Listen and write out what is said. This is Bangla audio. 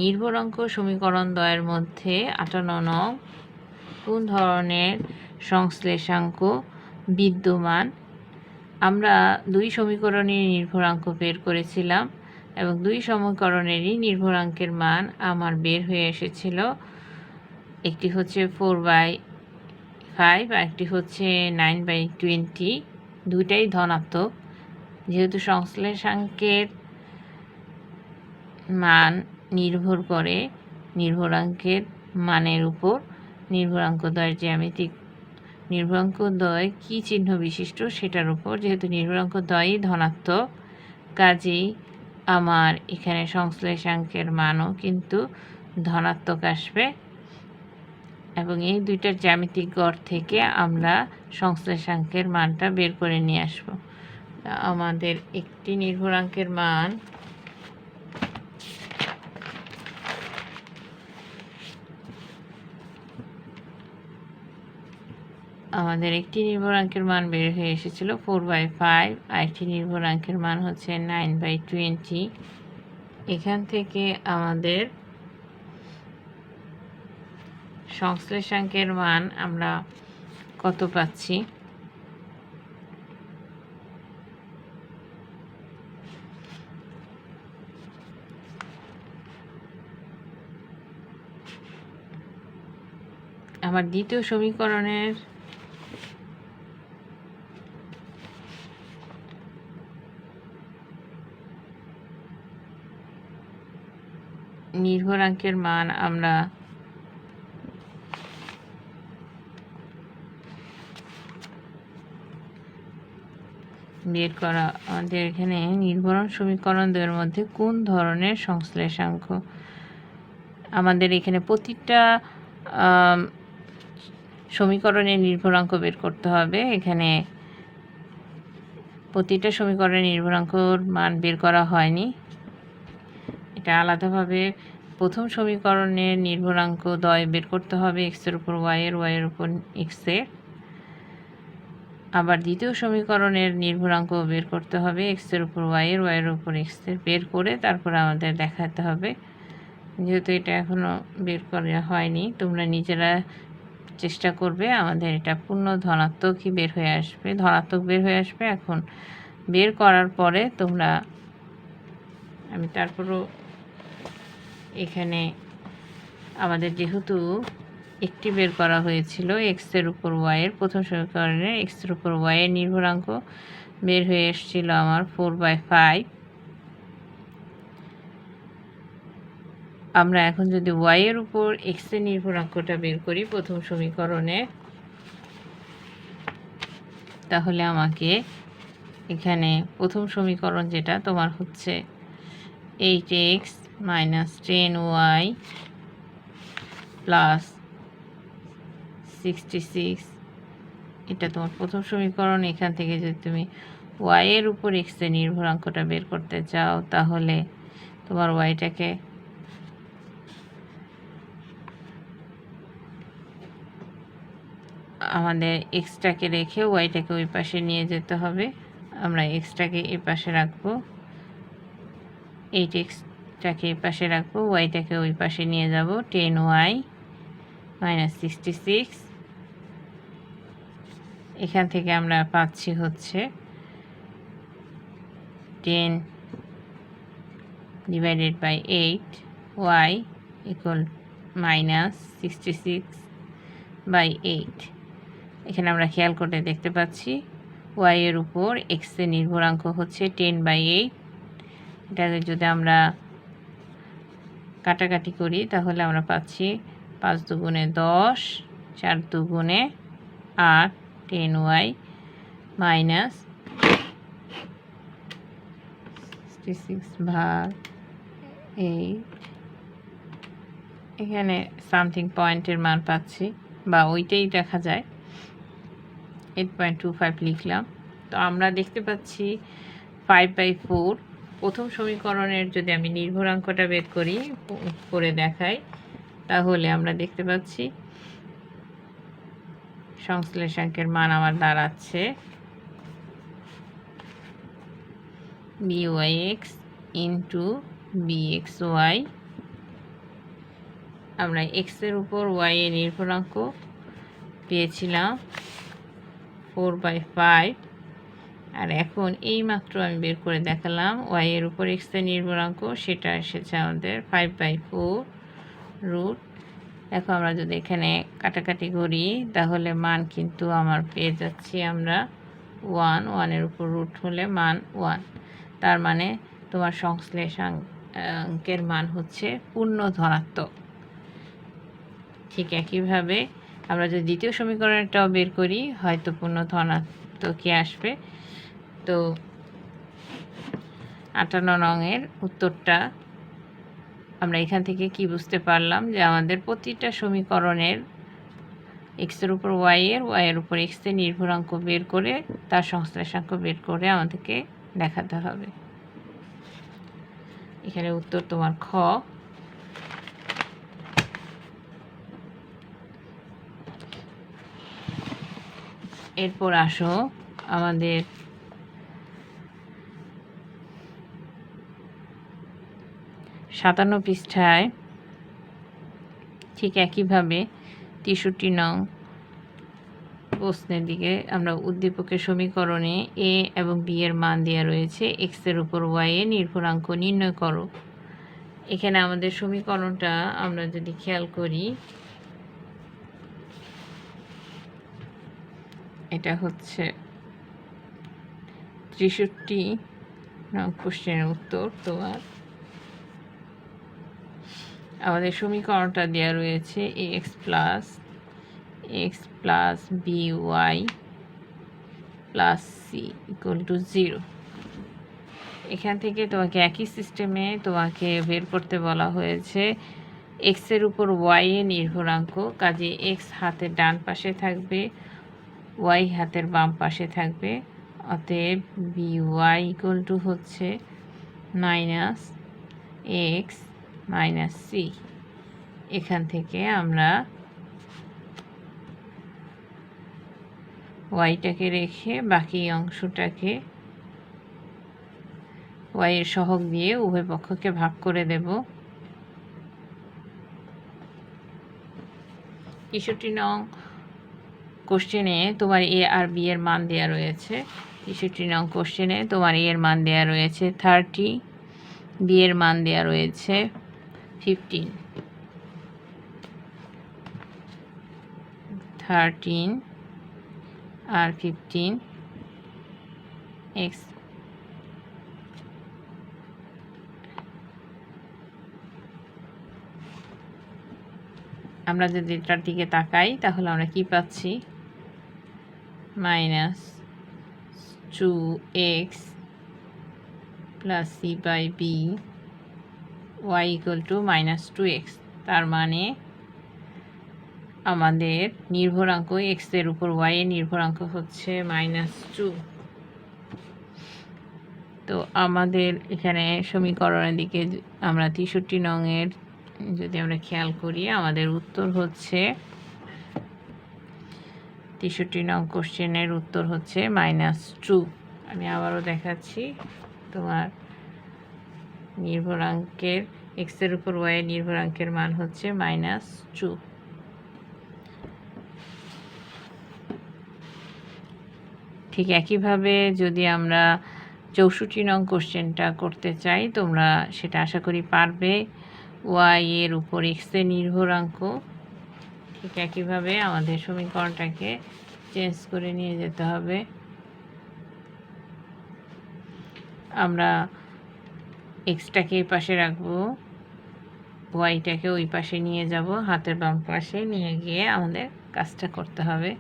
নির্ভরাঙ্ক সমীকরণ দ্বয়ের মধ্যে 58 নং কোন ধরনের সংশ্লেষাঙ্ক বিদ্যমান। আমরা দুই সমীকরণের নির্ভরাঙ্ক বের করেছিলাম এবং দুই সমীকরণেরই নির্ভরাঙ্কের মান আমার বের হয়ে এসেছিল। একটি হচ্ছে 4/5 আর একটি হচ্ছে 9/20। দুইটাই ধনাত্মক। যেহেতু সংশ্লেষাঙ্কের মান নির্ভর করে নির্ভরাঙ্কের মানের উপর, নির্ভরাঙ্ক দ্বয়ের জ্যামিতিক নির্ভরাঙ্ক দ্বয় কী চিহ্ন বিশিষ্ট সেটার উপর। যেহেতু নির্ভরাঙ্ক দ্বয়ই ধনাত্মক, কাজেই আমার এখানে সংশ্লেষাঙ্কের মানও কিন্তু ধনাত্মক আসবে এবং এই দুইটার জ্যামিতিক গড় থেকে আমরা সংশ্লেষাঙ্কের মানটা বের করে নিয়ে আসব। আমাদের একটি নির্ভরাঙ্কের মান বের হয়ে এসেছিল 4/5, আরেকটি নির্ভরাঙ্কের মান হচ্ছে 9/20। এখান থেকে আমাদের সংশ্লেষাঙ্কের মান আমরা কত পাচ্ছি? আমার দ্বিতীয় সমীকরণের নির্ভরাঙ্কের মান আমরা বের করা। আমাদের এখানে নির্ভরণ সমীকরণ দ্বয়ের মধ্যে কোন ধরনের সংশ্লেষাঙ্ক, আমাদের এখানে প্রতিটা সমীকরণের নির্ভরাঙ্ক বের করতে হবে। এখানে প্রতিটা সমীকরণের নির্ভরাঙ্কর মান বের করা হয়নি, এটা আলাদাভাবে প্রথম সমীকরণের নির্ভরাঙ্ক দ্বয় বের করতে হবে এক্সের উপর ওয়াইয়ের উপর এক্সের। আবার দ্বিতীয় সমীকরণের নির্ভরাঙ্ক বের করতে হবে এক্সের উপর ওয়াইয়ের উপর এক্সের। বের করে তারপর আমাদের দেখাতে হবে। যেহেতু এটা এখনও বের করা হয়নি, তোমরা নিজেরা চেষ্টা করবে। আমাদের এটা পূর্ণ ধনাত্মকই বের হয়ে আসবে, ধনাত্মক বের হয়ে আসবে। এখন বের করার পরে তোমরা, আমি তারপরও এখানে আমাদের যেহেতু একটি বের করা হয়েছিল এক্সের উপর ওয়াইয়ের, প্রথম সমীকরণে এক্সের উপর ওয়াইয়ের নির্ভরাঙ্ক বের হয়ে এসেছিল আমার 4/5। আমরা এখন যদি ওয়াইয়ের উপর এক্সের নির্ভরাঙ্কটা বের করি প্রথম সমীকরণে, তাহলে আমাকে এখানে প্রথম সমীকরণ যেটা তোমার হচ্ছে 8x - 10y প্লাস 66, এটা তোমার প্রথম সমীকরণ। এখান থেকে যদি তুমি ওয়াইয়ের উপর এক্সের নির্ভরাঙ্কটা বের করতে চাও, তাহলে তোমার ওয়াইটাকে আমাদের এক্সটাকে রেখে ওয়াইটাকে ওই পাশে নিয়ে যেতে হবে। আমরা এক্সটাকে এই পাশে রাখবো, 8xটাকে এই পাশে রাখবো, ওয়াইটাকে ওই পাশে নিয়ে যাব। 10y - 66, এখান থেকে আমরা পাচ্ছি হচ্ছে 10 / 8 y - 66/8। এখানে আমরা খেয়াল করে দেখতে পাচ্ছি ওয়াইয়ের উপর এক্সের নির্ভরাঙ্ক হচ্ছে 10/8। এটাকে যদি আমরা কাটাকাটি করি তাহলে আমরা পাচ্ছি 5 দুগুণে 10, 4 দুগুণে 8, 10y - 66/8। এখানে সামথিং পয়েন্টের মান পাচ্ছি, বা ওইটাই দেখা যায়, 8.25 লিখলাম। তো আমরা দেখতে পাচ্ছি 5/4 প্রথম সমীকরণের যদি আমি নির্ভরাঙ্কটা বের করি, করে দেখাই, তাহলে আমরা দেখতে পাচ্ছি সংশ্লেষাঙ্কের মান আমার দাঁড়াচ্ছে byx * bxy আমরা এক্সের উপর ওয়াই এর নির্ভরাঙ্ক পেয়েছিলাম 4/5, আর এখন এইমাত্র আমি বের করে দেখালাম ওয়াই এর উপর এক্সের নির্ভরাঙ্ক, সেটা এসেছে আমাদের 5/4 রুট। এখন আমরা যদি এখানে কাটাকাটি করি তাহলে মান কিন্তু আমার পেয়ে যাচ্ছি আমরা 1 এর উপর রুট হলে মান 1, তার মানে তোমার সংশ্লেষাঙ্কের মান হচ্ছে পূর্ণ ধনাত্মক। ঠিক একইভাবে আমরা যদি দ্বিতীয় সমীকরণটাও বের করি হয়তো পূর্ণ ধনাত্মকই আসবে। তো 58 নংয়ের উত্তরটা আমরা এখান থেকে কি বুঝতে পারলাম যে আমাদের প্রতিটা সমীকরণের এক্সের উপর ওয়াই এর উপর এক্সের নির্ভরাঙ্ক বের করে তার সংশ্লেষাঙ্ক বের করে আমাদেরকে দেখাতে হবে। এখানে উত্তর তোমার খ। এরপর আসো আমাদের সাতান্ন পৃষ্ঠায় ঠিক একইভাবে 63 নং প্রশ্নের দিকে আমরা উদ্দীপকের সমীকরণে এ এবং বি এর মান দেওয়া রয়েছে, এক্সের উপর ওয়াই এর নির্ভরাঙ্ক নির্ণয় করো। এখানে আমাদের সমীকরণটা আমরা যদি খেয়াল করি, এটা হচ্ছে 63 নং কোশ্চেনের উত্তর। তোমার আমাদের সমীকরণটা দেওয়া রয়েছে x plus b y plus c equal to 0। এখান থেকে তোমাকে একই সিস্টেমে তোমাকে বের করতে বলা হয়েছে এক্সের উপর ওয়াই এর নির্ভরাঙ্ক, কাজে এক্স হাতের ডান পাশে থাকবে, ওয়াই হাতের বাম পাশে থাকবে, অতএব বি ওয়াই ইকুয়াল টু হচ্ছে মাইনাস এক্স মাইনাস সি। এখান থেকে আমরা ওয়াইটাকে রেখে বাকি অংশটাকে ওয়াইয়ের সহগ দিয়ে উভয় পক্ষকে ভাগ করে দেব। 63 নং কোশ্চেনে তোমার এ আর বি এর মান দেওয়া রয়েছে। 63 নং কোশ্চেনে তোমার এ এর মান দেওয়া রয়েছে 30, বি এর মান দেওয়া রয়েছে 15। 13 আর 15 এক্স আমরা যদি এটার দিকে তাকাই তাহলে আমরা কি পাচ্ছি, minus 2x plus c by b y equal to minus 2x। তার মানে আমাদের নির্ভরাঙ্ক এক্সের উপর ওয়াই এর নির্ভরাঙ্ক হচ্ছে -2। তো আমাদের এখানে সমীকরণের দিকে আমরা 63 নংয়ের যদি আমরা খেয়াল করি আমাদের উত্তর হচ্ছে 63 নং কোশ্চেনের উত্তর হচ্ছে -2। আমি আবারও দেখাচ্ছি, তোমার নির্ভরাঙ্কের এক্সের উপর ওয়াই এর নির্ভরাঙ্কের মান হচ্ছে -2। ঠিক একইভাবে যদি আমরা 64 নং কোশ্চেনটা করতে চাই তোমরা সেটা আশা করি পারবে। ওয়াই এর উপর এক্স এর নির্ভরাঙ্ক, ঠিক একইভাবে আমাদের সমীকরণটাকে চেঞ্জ করে নিয়ে যেতে হবে। আমরা এক্সটাকে এই পাশে রাখবো, ওয়াইটাকে ওই পাশে নিয়ে যাব, হাতের বাম পাশে নিয়ে গিয়ে আমাদের কাজটা করতে হবে।